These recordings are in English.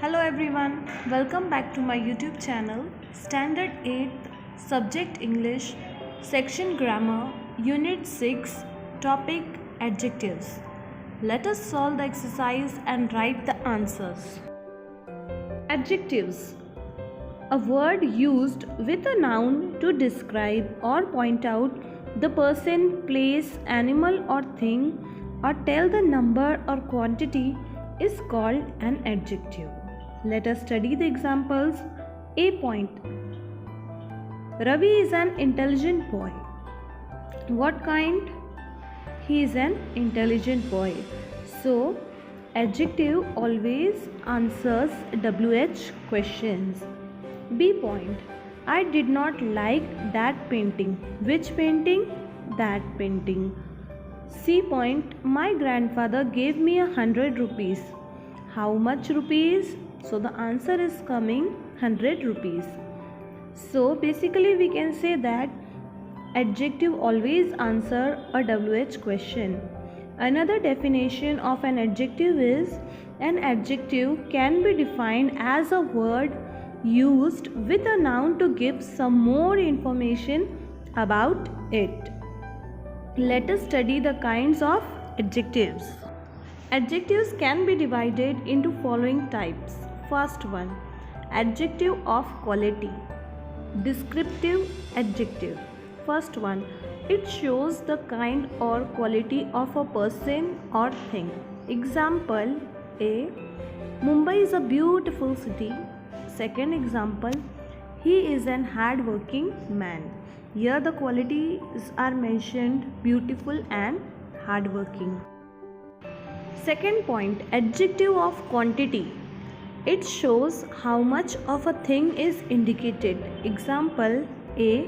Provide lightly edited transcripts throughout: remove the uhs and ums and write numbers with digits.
Hello everyone, welcome back to my YouTube channel, Standard 8th, Subject English, Section Grammar, Unit 6, Topic Adjectives. Let us solve the exercise and write the answers. Adjectives. A word used with a noun to describe or point out the person, place, animal or thing, or tell the number or quantity is called an adjective. Let us study the examples. A point. Ravi is an intelligent boy. What kind? He is an intelligent boy. So, adjective always answers WH questions. B point. I did not like that painting. Which painting? That painting. C point. My grandfather gave me 100 rupees. How much rupees? So the answer is coming 100 rupees. So basically we can say that adjective always answer a WH question. Another definition of an adjective is an adjective can be defined as a word used with a noun to give some more information about it. Let us study the kinds of adjectives. Adjectives can be divided into following types. First one, adjective of quality. Descriptive adjective. First one, it shows the kind or quality of a person or thing. Example A. Mumbai is a beautiful city. Second example, he is an hard-working man. Here the qualities are mentioned, beautiful and hard-working. Second point, adjective of quantity. It shows how much of a thing is indicated. Example A.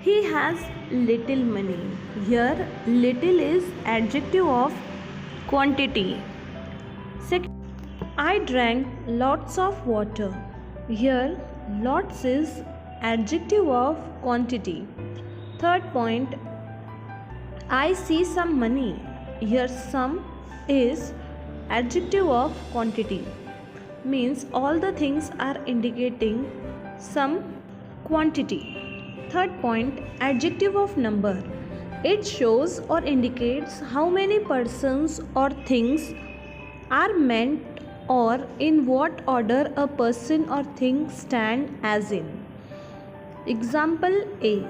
He has little money. Here little is adjective of quantity. Second, I drank lots of water. Here lots is adjective of quantity. Third point, I see some money. Here some is adjective of quantity. Means all the things are indicating some quantity. Third point, adjective of number. It shows or indicates how many persons or things are meant or in what order a person or thing stand as in. Example A.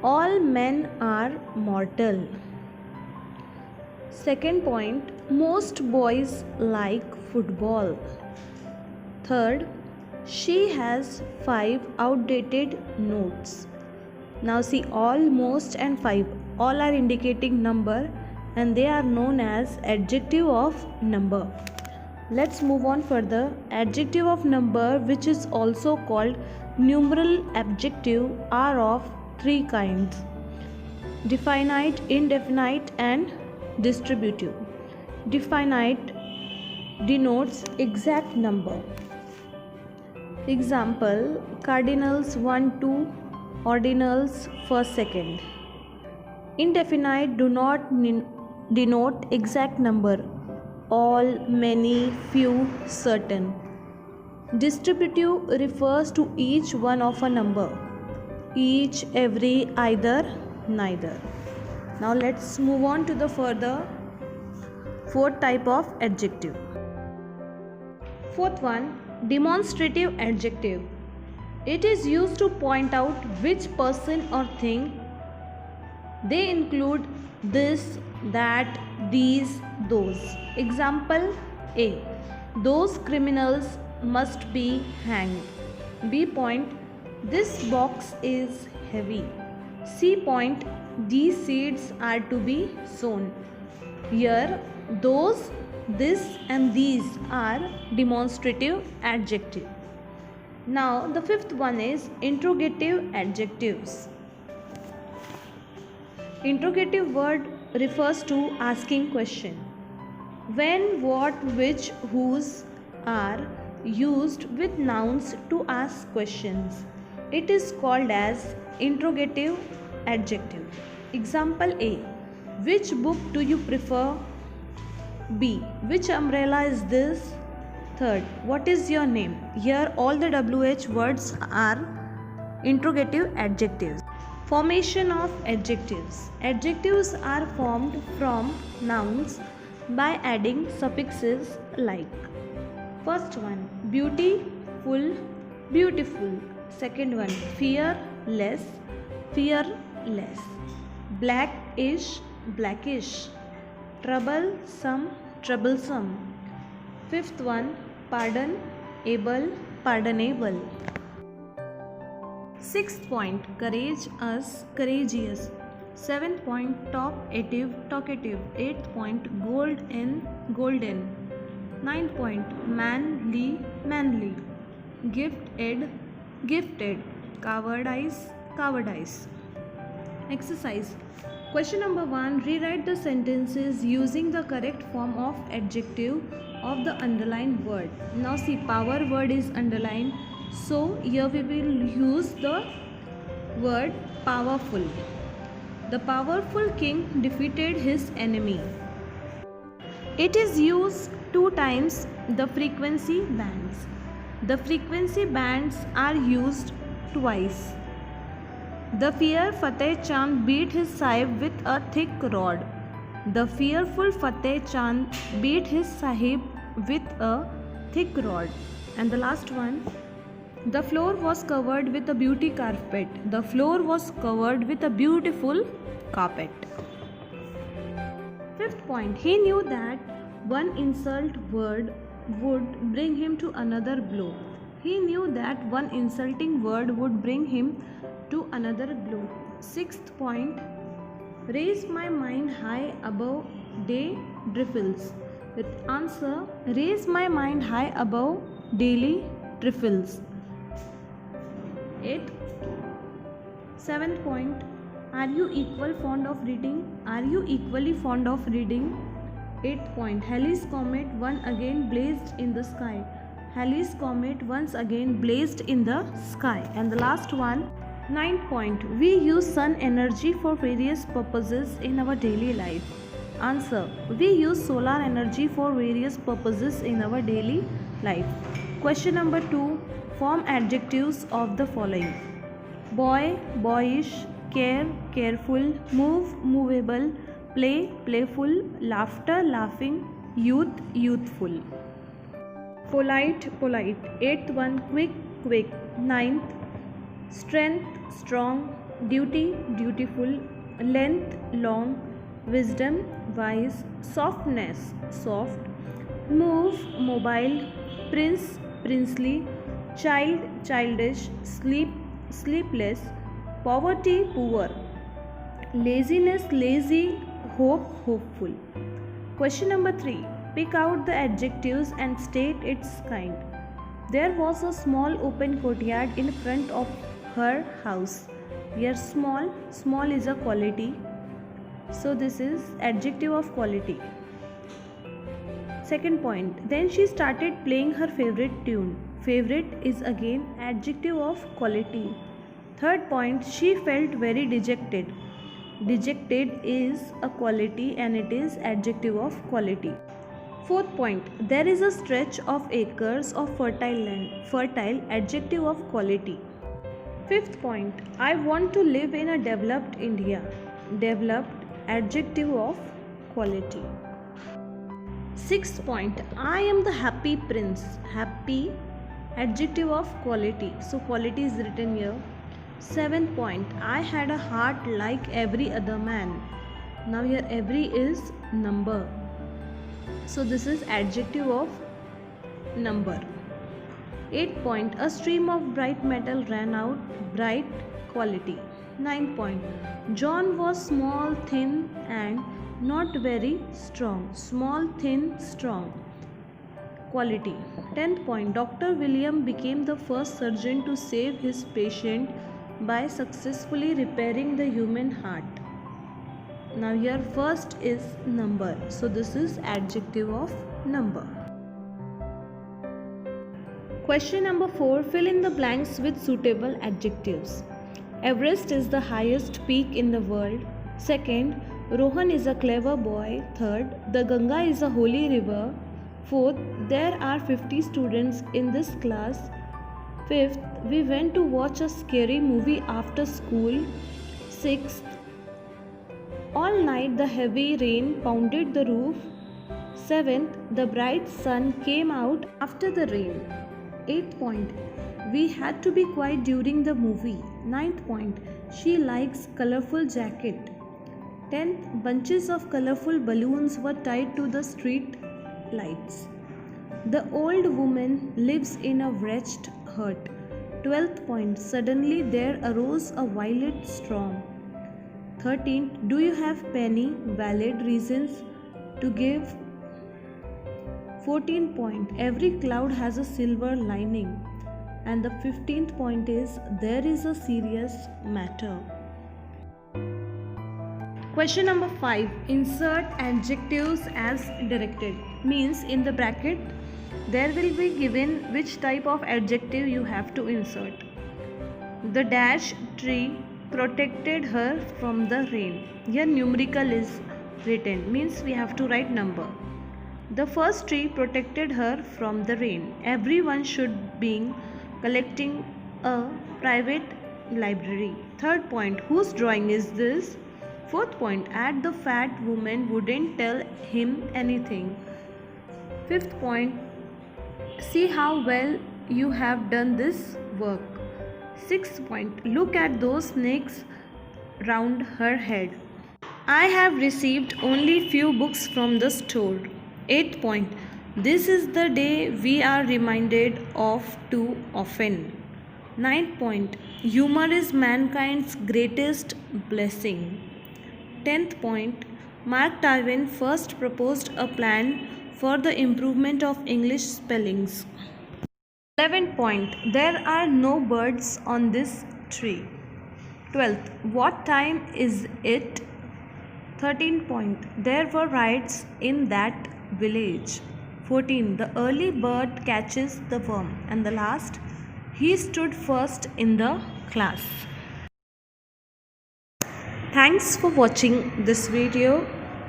All men are mortal. Second point, most boys like football. Third, she has 5 outdated notes. Now see, all, most and 5 all are indicating number and they are known as adjective of number. Let's move on further. Adjective of number, which is also called numeral adjective, are of 3 kinds: definite, indefinite and distributive. Definite denotes exact number. Example, cardinals 1, 2, ordinals first, second. Indefinite do not denote exact number: all, many, few, certain. Distributive refers to each one of a number: each, every, either, neither. Now let's move on to the further fourth type of adjective. Fourth one, demonstrative adjective. It is used to point out which person or thing. They include this, that, these, those. Example A. Those criminals must be hanged. B point, this box is heavy. C point, these seeds are to be sown. Here those, this and these are demonstrative adjective. Now the fifth one is interrogative adjectives. Interrogative word refers to asking question. When, what, which, whose are used with nouns to ask questions, it is called as interrogative adjective. Example A. Which book do you prefer? B. Which umbrella is this? Third, what is your name? Here all the WH words are interrogative adjectives. Formation of adjectives. Adjectives are formed from nouns by adding suffixes like. First one, beautiful, beautiful. Second one, fearless, fearless. Blackish, blackish. Troublesome, troublesome. Fifth one, pardonable, pardonable. Sixth point, courageous, courageous. Seventh point, talkative, talkative. Eighth point, golden, golden. Ninth point, manly, manly. Gifted, gifted. Cowardice, cowardice. Exercise. Question number 1. Rewrite the sentences using the correct form of adjective of the underlined word. Now see, power word is underlined. So here we will use the word powerful. The powerful king defeated his enemy. It is used 2 times. The frequency bands. The frequency bands are used twice. The fear Fateh Chand beat his sahib with a thick rod. The fearful Fateh Chand beat his sahib with a thick rod. And the last one, the floor was covered with a beauty carpet. The floor was covered with a beautiful carpet. Fifth point, he knew that one insult word would bring him to another blow. He knew that one insulting word would bring him to another blow. Sixth point, raise my mind high above day trifles. With answer, raise my mind high above daily trifles. 8. Seventh point, are you equal fond of reading? Are you equally fond of reading? 8th point, Halley's comet once again blazed in the sky. Halley's comet once again blazed in the sky. And the last one, 9th point, we use sun energy for various purposes in our daily life. Answer, we use solar energy for various purposes in our daily life. Question number 2, form adjectives of the following. Boy, boyish. Care, careful. Move, movable. Play, playful. Laughter, laughing. Youth, youthful. Polite, polite. 8th one, quick, quick. 9th, strength, strong. Duty, dutiful. Length, long. Wisdom, wise. Softness, soft. Move, mobile. Prince, princely. Child, childish. Sleep, sleepless. Poverty, poor. Laziness, lazy. Hope, hopeful. Question number 3. Pick out the adjectives and state its kind. There was a small open courtyard in front of her house. Here small, small is a quality. So this is adjective of quality. Second point, then she started playing her favorite tune. Favorite is again adjective of quality. Third point, she felt very dejected. Dejected is a quality and it is adjective of quality. Fourth point, there is a stretch of acres of fertile land. Fertile, adjective of quality. Fifth point, I want to live in a developed India. Developed, adjective of quality. Sixth point, I am the happy prince. Happy, adjective of quality. So quality is written here. Seventh point, I had a heart like every other man. Now here every is number. So this is adjective of number. 8th point, a stream of bright metal ran out. Bright, quality. 9th point, John was small, thin and not very strong. Small, thin, strong. Quality. 10th point, Dr. William became the first surgeon to save his patient by successfully repairing the human heart. Now here first is number. So this is adjective of number. Question number 4. Fill in the blanks with suitable adjectives. Everest is the highest peak in the world. Second, Rohan is a clever boy. Third, the Ganga is a holy river. Fourth, there are 50 students in this class. Fifth, we went to watch a scary movie after school. Sixth, all night the heavy rain pounded the roof. Seventh, the bright sun came out after the rain. Eighth point, we had to be quiet during the movie. Ninth point, she likes colorful jacket. 10th, bunches of colorful balloons were tied to the street lights. The old woman lives in a wretched hut. 12th point, suddenly there arose a violent storm. 13th, do you have penny valid reasons to give? 14th point, every cloud has a silver lining. And the 15th point is, there is a serious matter. Question number 5. Insert adjectives as directed. Means in the bracket there will be given which type of adjective you have to insert. The dash tree protected her from the rain. Here numerical is written, means we have to write number. The first tree protected her from the rain. Everyone should be collecting a private library. Third point, whose drawing is this? Fourth point, at the fat woman wouldn't tell him anything. Fifth point, see how well you have done this work. Sixth point, look at those snakes round her head. I have received only few books from the store. Eighth point, this is the day we are reminded of too often. Ninth point, humor is mankind's greatest blessing. 10th point, Mark Twain first proposed a plan for the improvement of English spellings. 11th point, there are no birds on this tree. 12th, what time is it? 13th point, there were riots in that village. 14, the early bird catches the worm. And the last, he stood first in the class. Thanks for watching this video.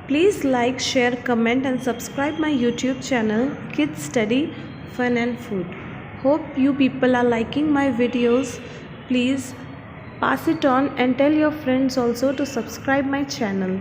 Please like, share, comment and subscribe my YouTube channel Kids Study Fun and Food. Hope you people are liking my videos. Please pass it on and tell your friends also to subscribe my channel.